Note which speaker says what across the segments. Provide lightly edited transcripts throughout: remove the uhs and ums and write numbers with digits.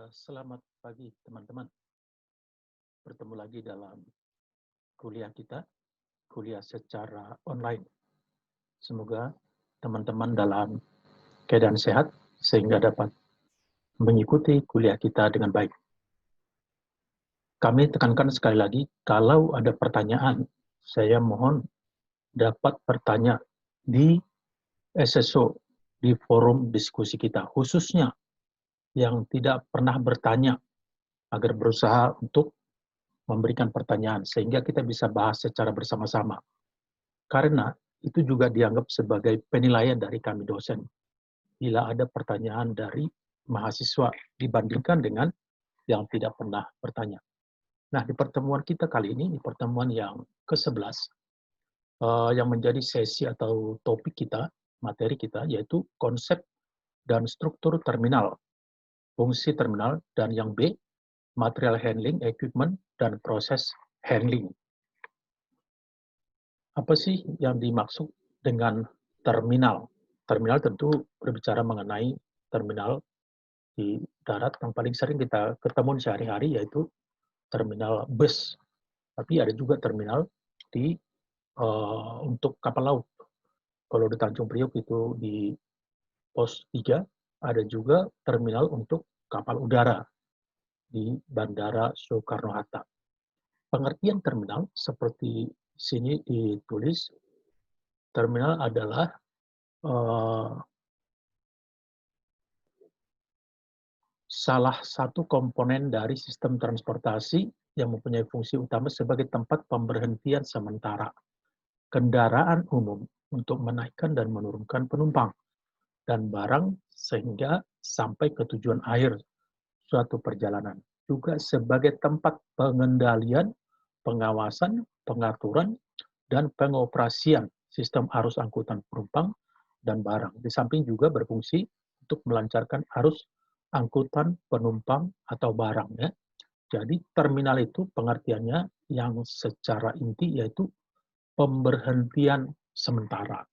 Speaker 1: Selamat pagi teman-teman. Bertemu lagi dalam kuliah kita, kuliah secara online. Semoga teman-teman dalam keadaan sehat sehingga dapat mengikuti kuliah kita dengan baik. Kami tekankan sekali lagi, kalau ada pertanyaan, saya mohon dapat bertanya di SSO, di forum diskusi kita, khususnya yang tidak pernah bertanya, agar berusaha untuk memberikan pertanyaan, sehingga kita bisa bahas secara bersama-sama. Karena itu juga dianggap sebagai penilaian dari kami dosen. Bila ada pertanyaan dari mahasiswa dibandingkan dengan yang tidak pernah bertanya. Nah, di pertemuan kita kali ini, di pertemuan yang ke-11, yang menjadi sesi atau topik kita, materi kita, yaitu konsep dan struktur terminal, fungsi terminal, dan yang B, material handling, equipment, dan proses handling. Apa sih yang dimaksud dengan terminal? Terminal tentu berbicara mengenai terminal di darat yang paling sering kita ketemu sehari-hari, yaitu terminal bus. Tapi ada juga terminal di untuk kapal laut. Kalau di Tanjung Priok itu di pos 3, ada juga terminal untuk kapal udara di Bandara Soekarno-Hatta. Pengertian terminal seperti sini ditulis, terminal adalah salah satu komponen dari sistem transportasi yang mempunyai fungsi utama sebagai tempat pemberhentian sementara kendaraan umum untuk menaikkan dan menurunkan penumpang dan barang sehingga sampai ke tujuan akhir suatu perjalanan. Juga sebagai tempat pengendalian, pengawasan, pengaturan, dan pengoperasian sistem arus angkutan penumpang dan barang. Di samping juga berfungsi untuk melancarkan arus angkutan penumpang atau barang. Ya. Jadi terminal itu pengertiannya yang secara inti yaitu pemberhentian sementara.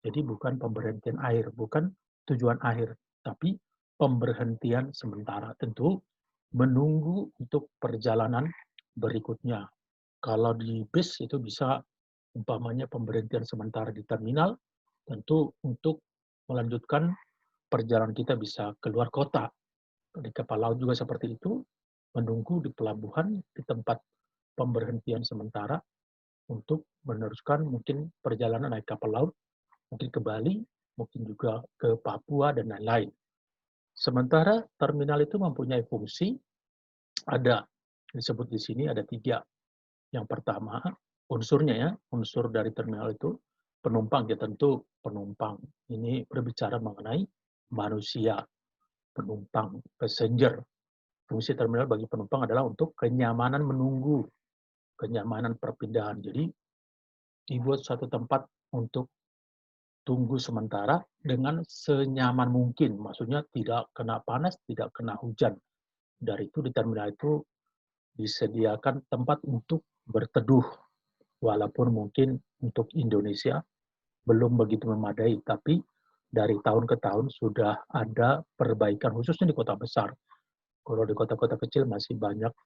Speaker 1: Jadi bukan pemberhentian akhir, bukan tujuan akhir, tapi pemberhentian sementara. Tentu menunggu untuk perjalanan berikutnya. Kalau di bis itu bisa umpamanya pemberhentian sementara di terminal, tentu untuk melanjutkan perjalanan kita bisa keluar kota. Di kapal laut juga seperti itu, menunggu di pelabuhan di tempat pemberhentian sementara untuk meneruskan mungkin perjalanan naik kapal laut, mungkin ke Bali, mungkin juga ke Papua, dan lain-lain. Sementara terminal itu mempunyai fungsi, ada disebut di sini ada 3. Yang pertama, unsurnya ya, unsur dari terminal itu penumpang, ya tentu penumpang. Ini berbicara mengenai manusia, penumpang, passenger. Fungsi terminal bagi penumpang adalah untuk kenyamanan menunggu, kenyamanan perpindahan. Jadi dibuat suatu tempat untuk tunggu sementara dengan senyaman mungkin. Maksudnya tidak kena panas, tidak kena hujan. Dari itu di terminal itu disediakan tempat untuk berteduh. Walaupun mungkin untuk Indonesia belum begitu memadai, tapi dari tahun ke tahun sudah ada perbaikan, khususnya di kota besar. Kalau di kota-kota kecil masih banyak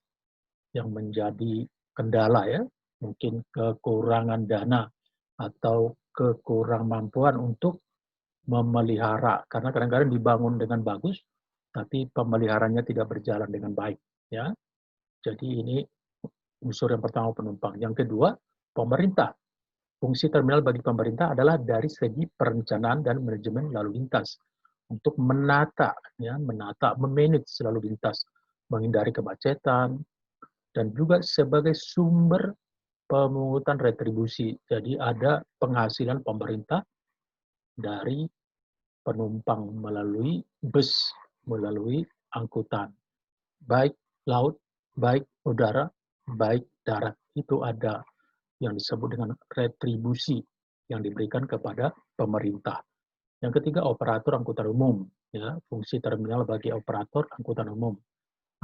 Speaker 1: yang menjadi kendala ya, mungkin kekurangan dana atau kekurang mampuan untuk memelihara, karena kadang-kadang dibangun dengan bagus, tapi pemeliharanya tidak berjalan dengan baik. Ya, jadi ini unsur yang pertama penumpang. Yang kedua, pemerintah. Fungsi terminal bagi pemerintah adalah dari segi perencanaan dan manajemen lalu lintas untuk menata, ya, memanage lalu lintas, menghindari kemacetan, dan juga sebagai sumber pemungutan retribusi. Jadi ada penghasilan pemerintah dari penumpang melalui bus, melalui angkutan, baik laut, baik udara, baik darat. Itu ada yang disebut dengan retribusi yang diberikan kepada pemerintah. Yang ketiga, operator angkutan umum. Ya, fungsi terminal bagi operator angkutan umum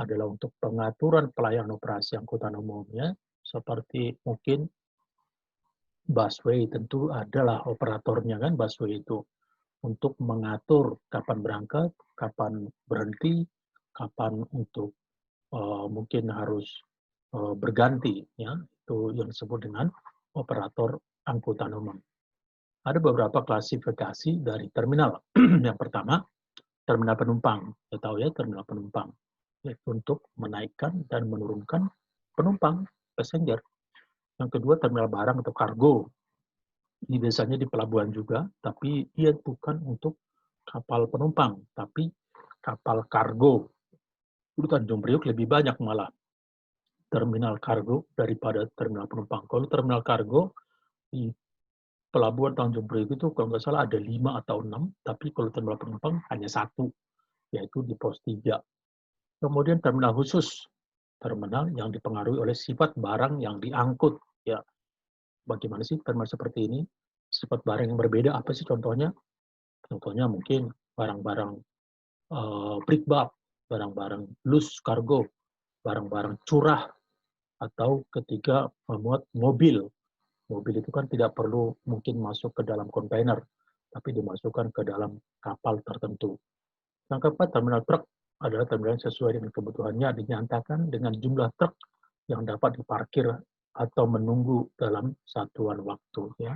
Speaker 1: adalah untuk pengaturan pelayanan operasi angkutan umumnya, seperti mungkin busway, tentu adalah operatornya kan busway itu, untuk mengatur kapan berangkat, kapan berhenti, kapan untuk mungkin harus berganti, ya, itu yang disebut dengan operator angkutan umum. Ada beberapa klasifikasi dari terminal. Yang pertama, terminal penumpang. Kita tahu ya, terminal penumpang, yaitu untuk menaikkan dan menurunkan penumpang, passenger. Yang kedua, terminal barang atau kargo. Ini biasanya di pelabuhan juga, tapi dia bukan untuk kapal penumpang, tapi kapal kargo. Di Tanjung Priok lebih banyak malah terminal kargo daripada terminal penumpang. Kalau terminal kargo di pelabuhan Tanjung Priok itu kalau nggak salah ada 5 atau 6, tapi kalau terminal penumpang hanya satu, yaitu di pos 3. Kemudian terminal khusus, terminal yang dipengaruhi oleh sifat barang yang diangkut. Ya, bagaimana sih terminal seperti ini? Sifat barang yang berbeda apa sih contohnya? Contohnya mungkin barang-barang prikbab, barang-barang loose cargo, barang-barang curah, atau ketika memuat mobil. Mobil itu kan tidak perlu mungkin masuk ke dalam kontainer, tapi dimasukkan ke dalam kapal tertentu. Yang keempat, terminal truk adalah terminal yang sesuai dengan kebutuhannya, dinyatakan dengan jumlah truk yang dapat diparkir atau menunggu dalam satuan waktu. Ya,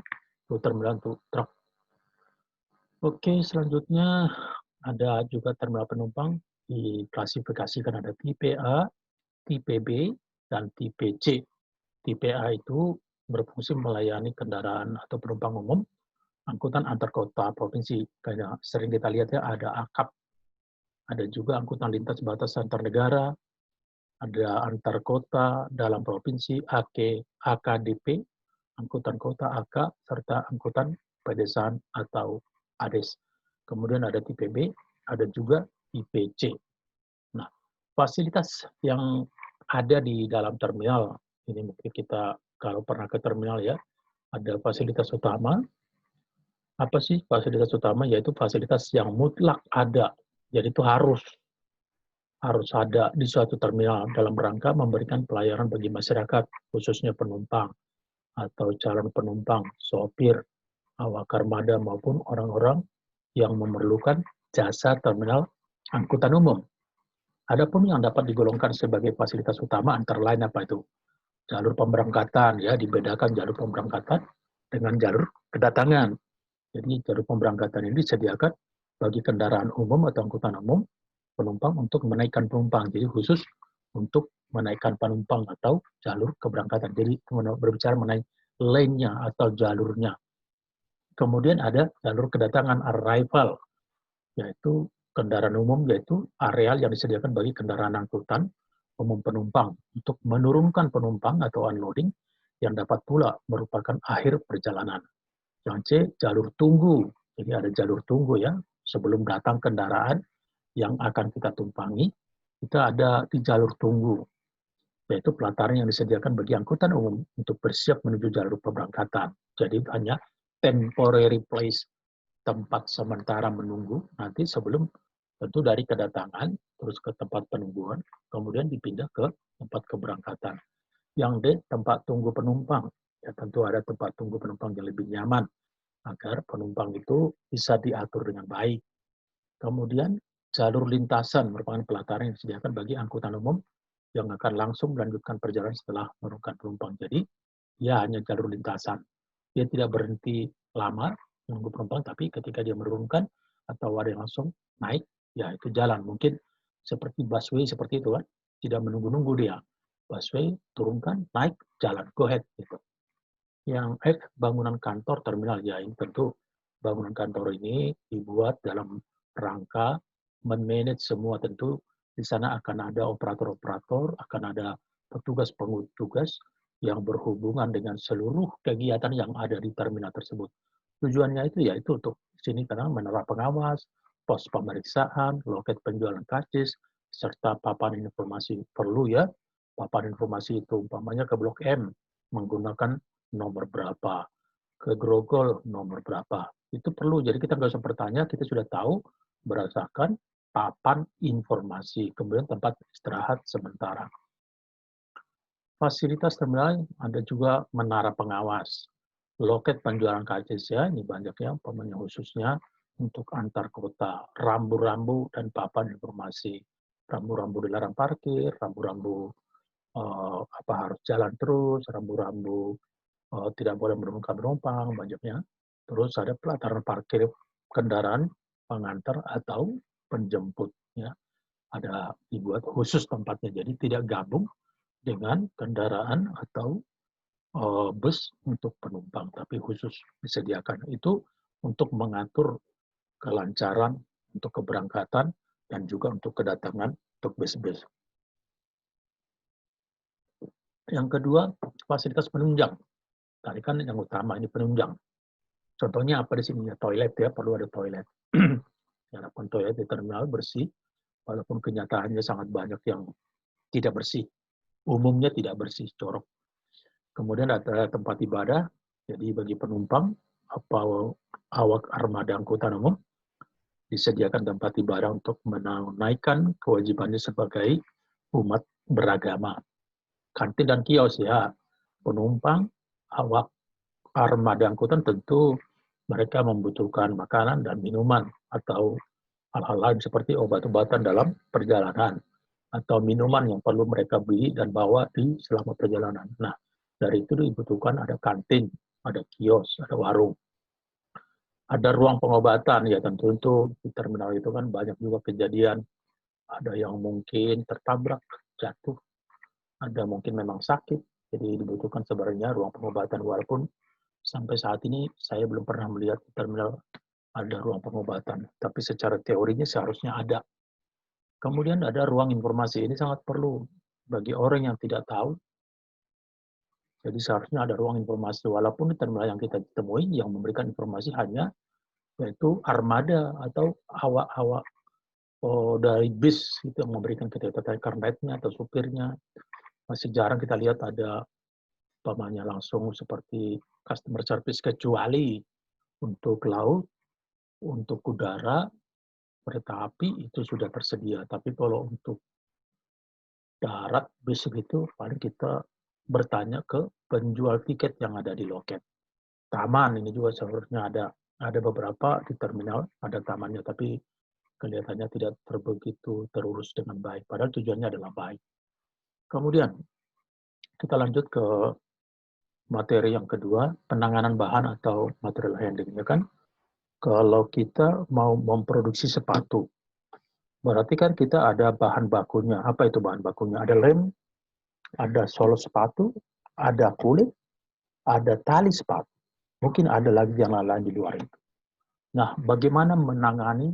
Speaker 1: itu terminal untuk truk. Oke, selanjutnya ada juga terminal penumpang, diklasifikasikan ada tipe A, tipe B, dan tipe C. Tipe A itu berfungsi melayani kendaraan atau penumpang umum, angkutan antar kota provinsi. Kayak sering kita lihat ya, ada AKAP, ada juga angkutan lintas batas antar negara, ada antar kota dalam provinsi, AKDP, angkutan kota AK, serta angkutan pedesaan atau ADES. Kemudian ada tipe B, ada juga tipe C. Nah, fasilitas yang ada di dalam terminal, ini mungkin kita kalau pernah ke terminal ya, ada fasilitas utama. Apa sih fasilitas utama? Yaitu fasilitas yang mutlak ada. Jadi itu harus ada di suatu terminal dalam rangka memberikan pelayanan bagi masyarakat, khususnya penumpang atau calon penumpang, sopir, awak armada maupun orang-orang yang memerlukan jasa terminal angkutan umum. Adapun yang dapat digolongkan sebagai fasilitas utama antara lain apa itu? Jalur pemberangkatan, ya, dibedakan jalur pemberangkatan dengan jalur kedatangan. Jadi jalur pemberangkatan ini disediakan bagi kendaraan umum atau angkutan umum penumpang untuk menaikkan penumpang. Jadi khusus untuk menaikkan penumpang atau jalur keberangkatan. Jadi berbicara mengenai lane-nya atau jalurnya. Kemudian ada jalur kedatangan arrival, yaitu kendaraan umum, yaitu areal yang disediakan bagi kendaraan angkutan umum penumpang untuk menurunkan penumpang atau unloading yang dapat pula merupakan akhir perjalanan. Yang C, jalur tunggu. Jadi ada jalur tunggu ya, sebelum datang kendaraan yang akan kita tumpangi, kita ada di jalur tunggu, yaitu pelataran yang disediakan bagi angkutan umum untuk bersiap menuju jalur pemberangkatan. Jadi hanya temporary place, tempat sementara menunggu, nanti sebelum tentu dari kedatangan, terus ke tempat penungguan, kemudian dipindah ke tempat keberangkatan. Yang D, tempat tunggu penumpang. Ya, tentu ada tempat tunggu penumpang yang lebih nyaman, agar penumpang itu bisa diatur dengan baik. Kemudian jalur lintasan merupakan pelataran yang disediakan bagi angkutan umum yang akan langsung melanjutkan perjalanan setelah menurunkan penumpang. Jadi, dia hanya jalur lintasan. Dia tidak berhenti lama menunggu penumpang, tapi ketika dia menurunkan atau ada yang langsung naik, ya itu jalan. Mungkin seperti busway seperti itu kan, tidak menunggu-nunggu dia. Busway, turunkan, naik, jalan, go ahead. Gitu. Yang F, bangunan kantor terminal. Ya, ini tentu bangunan kantor ini dibuat dalam rangka memanage semua. Tentu di sana akan ada operator-operator, akan ada petugas-petugas yang berhubungan dengan seluruh kegiatan yang ada di terminal tersebut. Tujuannya itu yaitu untuk sini karena menerap pengawas, pos pemeriksaan, loket penjualan karcis, serta papan informasi. Perlu ya, papan informasi itu umpamanya ke Blok M menggunakan nomor berapa, ke Grogol nomor berapa. Itu perlu, jadi kita nggak usah bertanya, kita sudah tahu berdasarkan papan informasi, kemudian tempat istirahat sementara. Fasilitas terminal ada juga menara pengawas, loket penjualan karcis ya, ini banyak ya, khususnya untuk antar kota, rambu-rambu dan papan informasi, rambu-rambu dilarang parkir, rambu-rambu harus jalan terus, rambu-rambu tidak boleh menurunkan penumpang, banyaknya. Terus ada pelataran parkir kendaraan pengantar atau penjemput. Ya. Ada dibuat khusus tempatnya, jadi tidak gabung dengan kendaraan atau bus untuk penumpang, tapi khusus disediakan. Itu untuk mengatur kelancaran untuk keberangkatan dan juga untuk kedatangan untuk bus-bus. Yang kedua, fasilitas penunjang. Tadi kan yang utama ini penunjang. Contohnya apa di sini? Ya, toilet ya, perlu ada toilet. Harapan toilet di terminal bersih, walaupun kenyataannya sangat banyak yang tidak bersih. Umumnya tidak bersih, corok. Kemudian ada tempat ibadah, jadi bagi penumpang, awak armada angkutan umum, disediakan tempat ibadah untuk menaikkan kewajibannya sebagai umat beragama. Kantin dan kios ya, penumpang, awak armada angkutan tentu mereka membutuhkan makanan dan minuman atau hal-hal lain seperti obat-obatan dalam perjalanan atau minuman yang perlu mereka beli dan bawa di selama perjalanan. Nah, dari itu dibutuhkan ada kantin, ada kios, ada warung. Ada ruang pengobatan, ya tentu itu di terminal itu kan banyak juga kejadian. Ada yang mungkin tertabrak, jatuh. Ada mungkin memang sakit, jadi dibutuhkan sebenarnya ruang pengobatan. Walaupun sampai saat ini saya belum pernah melihat di terminal ada ruang pengobatan. Tapi secara teorinya seharusnya ada. Kemudian ada ruang informasi, ini sangat perlu bagi orang yang tidak tahu. Jadi seharusnya ada ruang informasi, walaupun di terminal yang kita temui yang memberikan informasi hanya yaitu armada atau awak-awak dari bis itu yang memberikan kita kernetnya atau supirnya. Masih jarang kita lihat ada umpamanya langsung seperti customer service, kecuali untuk laut, untuk udara, kereta api itu sudah tersedia. Tapi kalau untuk darat bis itu paling kita bertanya ke penjual tiket yang ada di loket. Taman ini juga seharusnya ada beberapa di terminal ada tamannya, tapi kelihatannya tidak begitu terurus dengan baik. Padahal tujuannya adalah baik. Kemudian kita lanjut ke materi yang kedua, penanganan bahan atau material handling. Ya kan? Kalau kita mau memproduksi sepatu, berarti kan kita ada bahan bakunya. Apa itu bahan bakunya? Ada lem, ada sol sepatu, ada kulit, ada tali sepatu. Mungkin ada lagi yang lain di luar itu. Nah, bagaimana menangani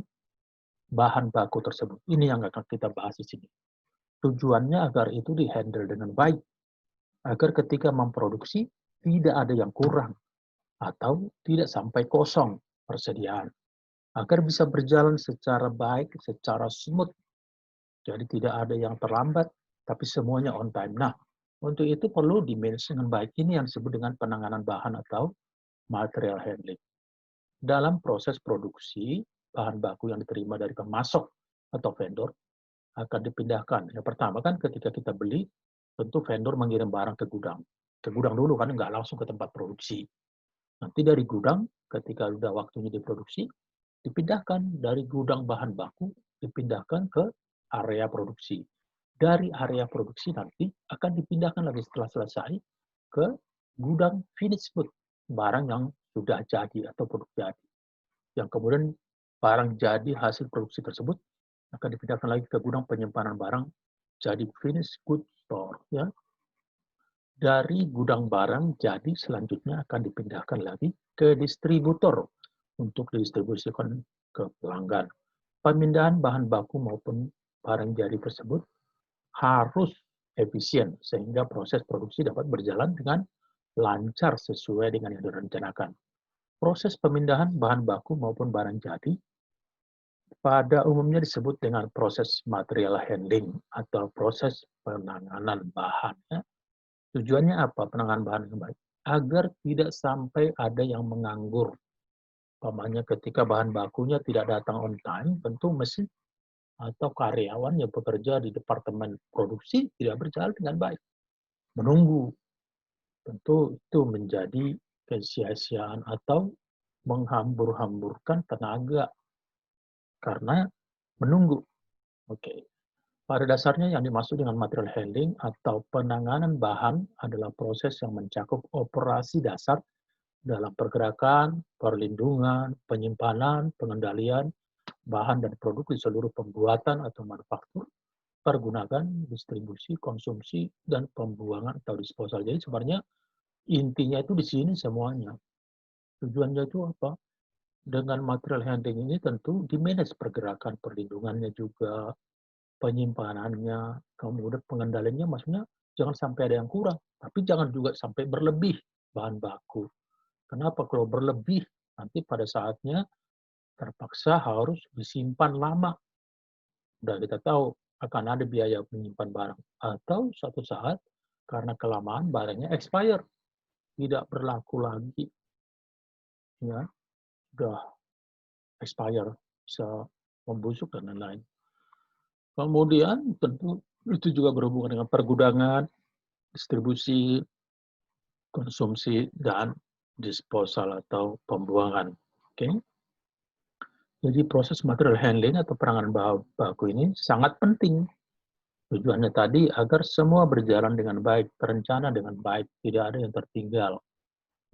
Speaker 1: bahan baku tersebut? Ini yang akan kita bahas di sini. Tujuannya agar itu dihandle dengan baik. Agar ketika memproduksi, tidak ada yang kurang. Atau tidak sampai kosong persediaan. Agar bisa berjalan secara baik, secara smooth. Jadi tidak ada yang terlambat, tapi semuanya on time. Nah, untuk itu perlu di-manage dengan baik. Ini yang disebut dengan penanganan bahan atau material handling. Dalam proses produksi, bahan baku yang diterima dari pemasok atau vendor akan dipindahkan. Yang pertama kan ketika kita beli, tentu vendor mengirim barang ke gudang. Ke gudang dulu kan, nggak langsung ke tempat produksi. Nanti dari gudang, ketika sudah waktunya diproduksi, dipindahkan dari gudang bahan baku, dipindahkan ke area produksi. Dari area produksi nanti akan dipindahkan lagi setelah selesai ke gudang finished good, barang yang sudah jadi atau produk jadi. Yang kemudian barang jadi hasil produksi tersebut akan dipindahkan lagi ke gudang penyimpanan barang jadi finished good store. Ya. Dari gudang barang jadi selanjutnya akan dipindahkan lagi ke distributor untuk didistribusikan ke pelanggan. Pemindahan bahan baku maupun barang jadi tersebut harus efisien sehingga proses produksi dapat berjalan dengan lancar sesuai dengan yang direncanakan. Proses pemindahan bahan baku maupun barang jadi pada umumnya disebut dengan proses material handling atau proses penanganan bahan. Ya. Tujuannya apa penanganan bahan yang baik? Agar tidak sampai ada yang menganggur. Umpamanya ketika bahan bakunya tidak datang on time, tentu mesin atau karyawan yang bekerja di departemen produksi tidak berjalan dengan baik. Menunggu. Tentu itu menjadi kesia-siaan atau menghambur-hamburkan tenaga karena menunggu. Oke. Pada dasarnya yang dimaksud dengan material handling atau penanganan bahan adalah proses yang mencakup operasi dasar dalam pergerakan, perlindungan, penyimpanan, pengendalian, bahan dan produk di seluruh pembuatan atau manufaktur, pergunakan, distribusi, konsumsi, dan pembuangan atau disposal. Jadi sebenarnya intinya itu di sini semuanya. Tujuannya itu apa? Dengan material handling ini tentu di-manage pergerakan perlindungannya juga, penyimpanannya, kemudian pengendaliannya maksudnya jangan sampai ada yang kurang, tapi jangan juga sampai berlebih bahan baku. Kenapa? Kalau berlebih, nanti pada saatnya terpaksa harus disimpan lama. Udah kita tahu akan ada biaya menyimpan barang. Atau suatu saat karena kelamaan barangnya expire, tidak berlaku lagi, ya, sudah expire, bisa membusuk dan lain-lain. Kemudian tentu itu juga berhubungan dengan pergudangan, distribusi, konsumsi, dan disposal atau pembuangan. Oke. Jadi proses material handling atau penanganan bahan baku ini sangat penting. Tujuannya tadi agar semua berjalan dengan baik, terencana dengan baik, tidak ada yang tertinggal,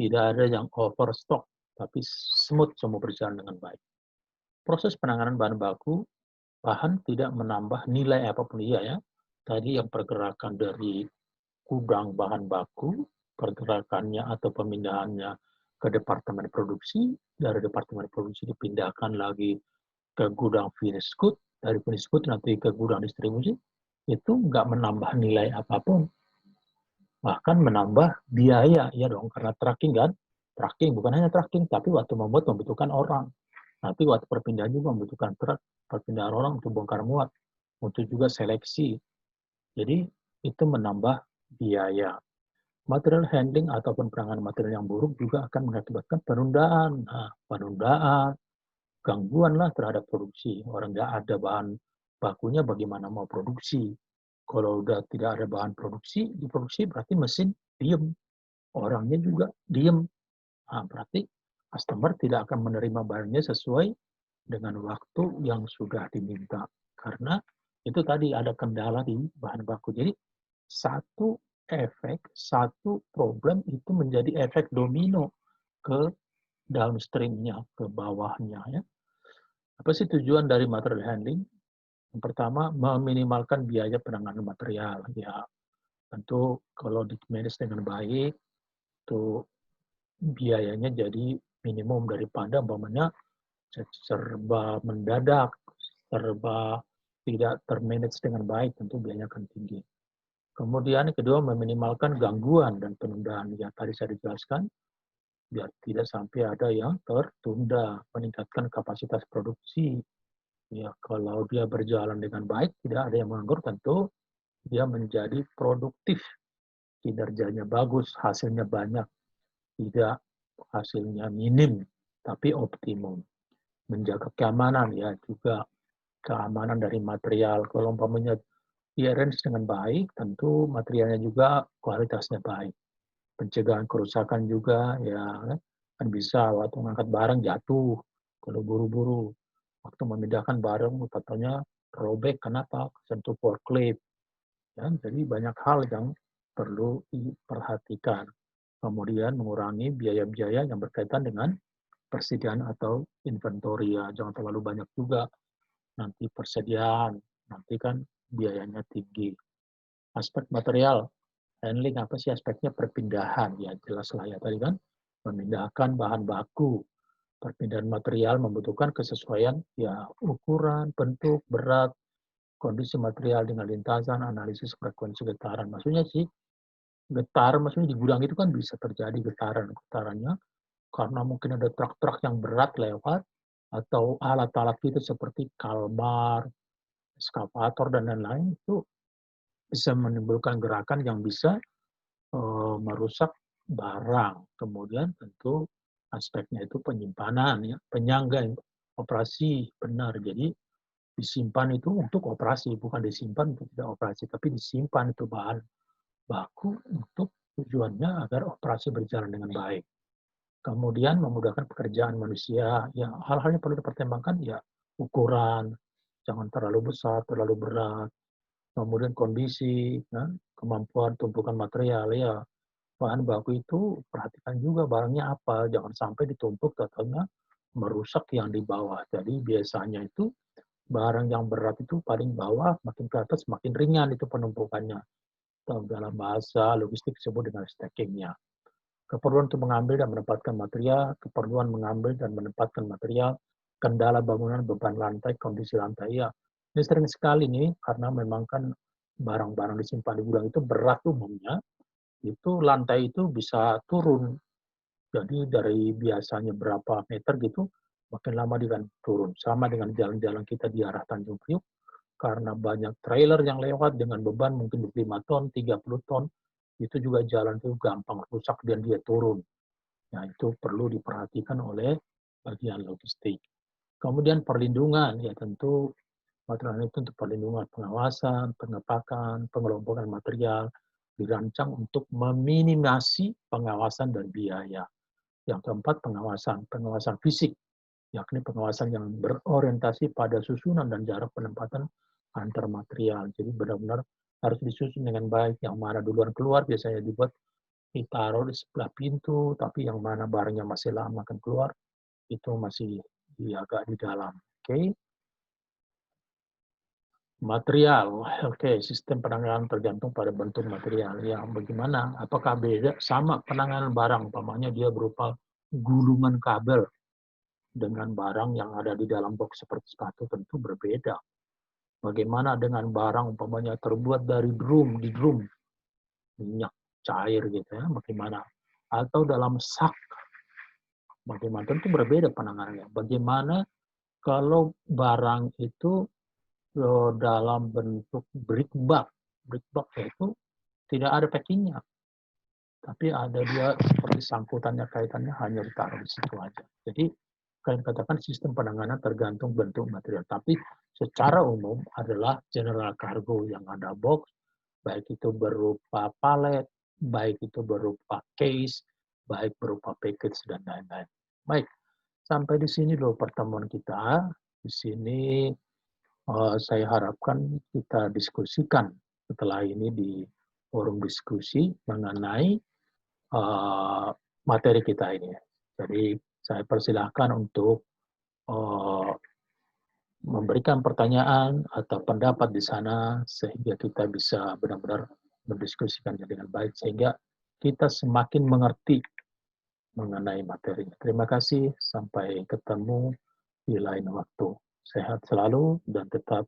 Speaker 1: tidak ada yang overstock, tapi smooth semua berjalan dengan baik. Proses penanganan bahan baku, bahan tidak menambah nilai apapun ya. Tadi yang pergerakan dari gudang bahan baku, pergerakannya atau pemindahannya ke departemen produksi, dari departemen produksi dipindahkan lagi ke gudang finished good, dari finished good nanti ke gudang distribusi, itu nggak menambah nilai apapun, bahkan menambah biaya, ya dong, karena tracking kan, tracking bukan hanya tracking, tapi waktu membuat membutuhkan orang, nanti waktu perpindahan juga membutuhkan truk, perpindahan orang untuk bongkar muat, untuk juga seleksi, jadi itu menambah biaya. Material handling ataupun penanganan material yang buruk juga akan mengakibatkan penundaan. Nah, penundaan, gangguan lah terhadap produksi. Orang nggak ada bahan bakunya, bagaimana mau produksi? Kalau udah tidak ada bahan produksi, diproduksi berarti mesin diem, orangnya juga diem. Nah, berarti customer tidak akan menerima barangnya sesuai dengan waktu yang sudah diminta. Karena itu tadi ada kendala di bahan baku. Jadi satu efek, satu problem itu menjadi efek domino ke downstream-nya, ke bawahnya. Ya. Apa sih tujuan dari material handling? Yang pertama, meminimalkan biaya penanganan material. Ya, tentu kalau di-manage dengan baik, itu biayanya jadi minimum daripada umpamanya serba mendadak, serba tidak termanage dengan baik, tentu biayanya akan tinggi. Kemudian kedua, meminimalkan gangguan dan penundaan yang tadi saya jelaskan, biar tidak sampai ada yang tertunda, meningkatkan kapasitas produksi. Ya, kalau dia berjalan dengan baik, tidak ada yang menganggur, tentu dia menjadi produktif, kinerjanya bagus, hasilnya banyak, tidak hasilnya minim, tapi optimum. Menjaga keamanan, ya juga keamanan dari material. Kalau umpamanya di-arrange dengan baik, tentu materialnya juga kualitasnya baik. Pencegahan kerusakan juga, ya kan bisa waktu mengangkat barang jatuh, kalau buru-buru. Waktu memindahkan barang, katanya robek, kenapa? Sentuh forklift. Ya, jadi banyak hal yang perlu diperhatikan. Kemudian mengurangi biaya-biaya yang berkaitan dengan persediaan atau inventory. Ya, jangan terlalu banyak juga. Nanti persediaan, nanti kan biayanya tinggi. Aspek material, handling apa sih aspeknya? Perpindahan, ya jelas lah ya tadi kan. Memindahkan bahan baku, perpindahan material membutuhkan kesesuaian ya ukuran, bentuk, berat, kondisi material dengan lintasan, analisis frekuensi getaran. Maksudnya sih getar, maksudnya di gudang itu kan bisa terjadi getarannya karena mungkin ada truk-truk yang berat lewat atau alat-alat itu seperti kalbar, eskavator dan lain-lain itu bisa menimbulkan gerakan yang bisa merusak barang. Kemudian tentu aspeknya itu penyimpanan, ya, penyangga operasi benar. Jadi disimpan itu untuk operasi, bukan disimpan untuk tidak operasi, tapi disimpan itu bahan baku untuk tujuannya agar operasi berjalan dengan baik. Kemudian memudahkan pekerjaan manusia, ya hal-hal yang perlu dipertimbangkan ya ukuran, jangan terlalu besar, terlalu berat, kemudian kondisi, kemampuan tumpukan material, ya. Bahan baku itu perhatikan juga barangnya apa, jangan sampai ditumpuk totalnya merusak yang di bawah. Jadi biasanya itu barang yang berat itu paling bawah, makin ke atas makin ringan itu penumpukannya. Dalam bahasa logistik disebut dengan stackingnya. Keperluan untuk mengambil dan menempatkan material, keperluan mengambil dan menempatkan material, kendala bangunan, beban lantai, kondisi lantai. Ya, ini sering sekali nih, karena memang kan barang-barang disimpan di gudang itu berat umumnya, itu lantai itu bisa turun. Jadi dari biasanya berapa meter gitu, makin lama dia turun. Sama dengan jalan-jalan kita di arah Tanjung Priuk, karena banyak trailer yang lewat dengan beban mungkin 25 ton, 30 ton, itu juga jalan itu gampang rusak dan dia turun. Nah, itu perlu diperhatikan oleh bagian logistik. Kemudian perlindungan, ya tentu material itu untuk perlindungan, pengawasan, pengepakan, pengelompokan material, dirancang untuk meminimasi pengawasan dan biaya. Yang keempat, pengawasan. Pengawasan fisik, yakni pengawasan yang berorientasi pada susunan dan jarak penempatan antar material. Jadi benar-benar harus disusun dengan baik. Yang mana duluan keluar biasanya dibuat ditaruh di sebelah pintu, tapi yang mana barangnya masih lama akan keluar, itu masih agak di dalam. Oke. Material, oke, sistem penanganan tergantung pada bentuk material. Ya, bagaimana? Apakah beda? Sama penanganan barang, umpamanya dia berupa gulungan kabel dengan barang yang ada di dalam box seperti sepatu tentu berbeda. Bagaimana dengan barang umpamanya terbuat dari di drum, minyak cair gitu ya, bagaimana? Atau dalam sak, bagaimana? Tentu berbeda penanganannya. Bagaimana kalau barang itu dalam bentuk brick bag yaitu tidak ada packingnya, tapi ada dia seperti sangkutannya, kaitannya hanya ditaruh di situ aja. Jadi kalian katakan sistem penanganan tergantung bentuk material, tapi secara umum adalah general cargo yang ada box, baik itu berupa palet, baik itu berupa case, baik berupa package dan lain-lain. Baik, sampai di sini dulu pertemuan kita. Di sini saya harapkan kita diskusikan setelah ini di forum diskusi mengenai materi kita ini. Jadi saya persilahkan untuk memberikan pertanyaan atau pendapat di sana sehingga kita bisa benar-benar mendiskusikannya dengan baik sehingga kita semakin mengerti mengenai materi. Terima kasih, sampai ketemu di lain waktu. Sehat selalu dan tetap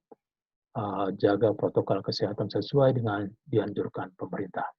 Speaker 1: jaga protokol kesehatan sesuai dengan dianjurkan pemerintah.